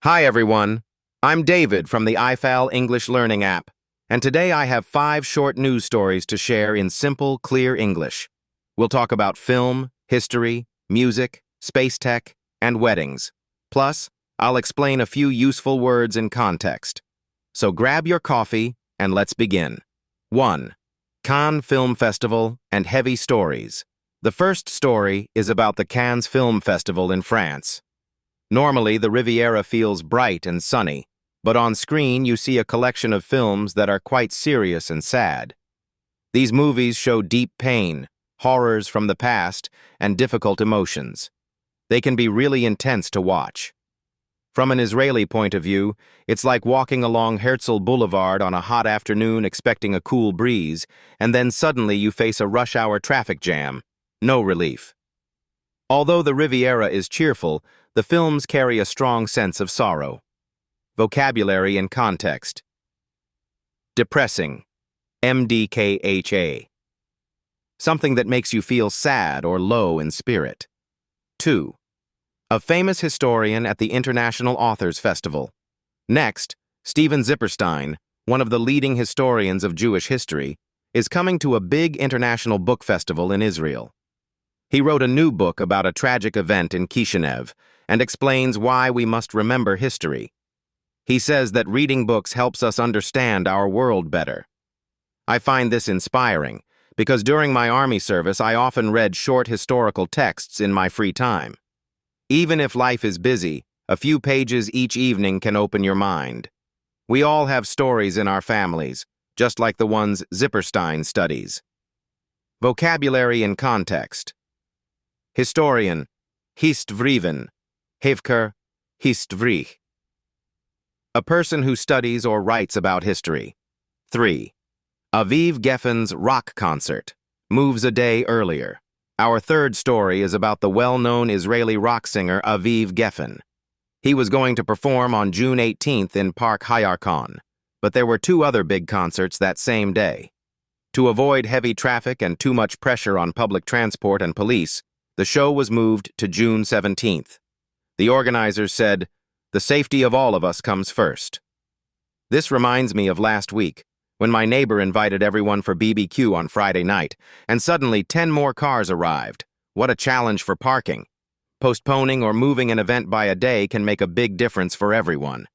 Hi everyone, I'm David from the I-Fal English Learning app, and today I have 5 short news stories to share in simple, clear English. We'll talk about film, history, music, space tech, and weddings. Plus, I'll explain a few useful words in context. So grab your coffee and let's begin. 1. Cannes Film Festival and Heavy Stories. The first story is about the Cannes Film Festival in France. Normally, the Riviera feels bright and sunny, but on screen you see a collection of films that are quite serious and sad. These movies show deep pain, horrors from the past, and difficult emotions. They can be really intense to watch. From an Israeli point of view, it's like walking along Herzl Boulevard on a hot afternoon expecting a cool breeze, and then suddenly you face a rush-hour traffic jam. No relief. Although the Riviera is cheerful, the films carry a strong sense of sorrow. Vocabulary and context. Depressing. MDKHA. Something that makes you feel sad or low in spirit. 2. A famous historian at the International Authors Festival. Next, Steven Zipperstein, one of the leading historians of Jewish history, is coming to a big international book festival in Israel. He wrote a new book about a tragic event in Kishinev and explains why we must remember history. He says that reading books helps us understand our world better. I find this inspiring because during my army service I often read short historical texts in my free time. Even if life is busy, a few pages each evening can open your mind. We all have stories in our families, just like the ones Zipperstein studies. Vocabulary and context. Historian, histvriven, hevker, histvrig. A person who studies or writes about history. 3. Aviv Geffen's rock concert moves a day earlier. Our third story is about the well-known Israeli rock singer Aviv Geffen. He was going to perform on June 18th in Park Hayarkon, but there were 2 other big concerts that same day. To avoid heavy traffic and too much pressure on public transport and police, the show was moved to June 17th. The organizers said, "The safety of all of us comes first." This reminds me of last week, when my neighbor invited everyone for BBQ on Friday night, and suddenly 10 more cars arrived. What a challenge for parking. Postponing or moving an event by a day can make a big difference for everyone.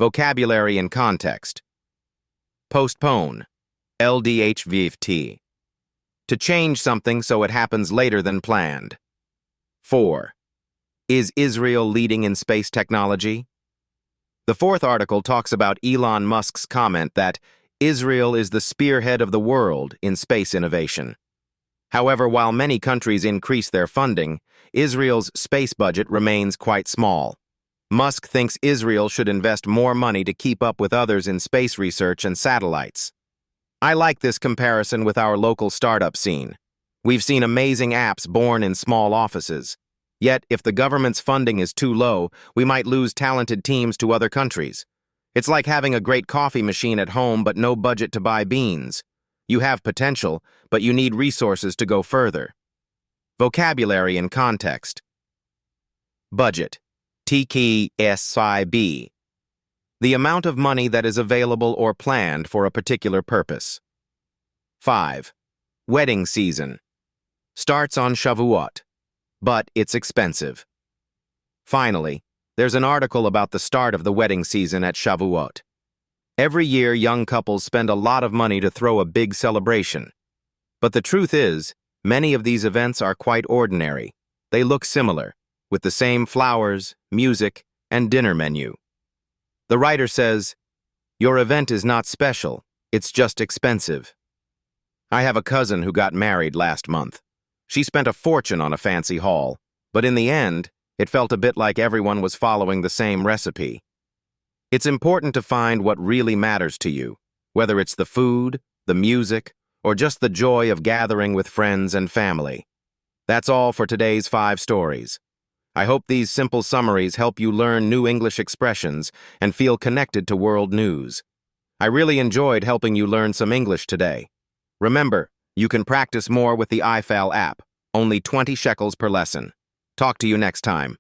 Vocabulary and context. Postpone. LDHVT. To change something so it happens later than planned. 4. Is Israel leading in space technology? The 4th article talks about Elon Musk's comment that Israel is the spearhead of the world in space innovation. However, while many countries increase their funding, Israel's space budget remains quite small. Musk thinks Israel should invest more money to keep up with others in space research and satellites. I like this comparison with our local startup scene. We've seen amazing apps born in small offices. Yet, if the government's funding is too low, we might lose talented teams to other countries. It's like having a great coffee machine at home but no budget to buy beans. You have potential, but you need resources to go further. Vocabulary and context. Budget. TKSIB. The amount of money that is available or planned for a particular purpose. 5. Wedding season. Starts on Shavuot, but it's expensive. Finally, there's an article about the start of the wedding season at Shavuot. Every year, young couples spend a lot of money to throw a big celebration. But the truth is, many of these events are quite ordinary. They look similar, with the same flowers, music, and dinner menu. The writer says, "Your event is not special, it's just expensive." I have a cousin who got married last month. She spent a fortune on a fancy hall, but in the end, it felt a bit like everyone was following the same recipe. It's important to find what really matters to you, whether it's the food, the music, or just the joy of gathering with friends and family. That's all for today's 5 stories. I hope these simple summaries help you learn new English expressions and feel connected to world news. I really enjoyed helping you learn some English today. Remember, you can practice more with the I-Fal app, only 20 shekels per lesson. Talk to you next time.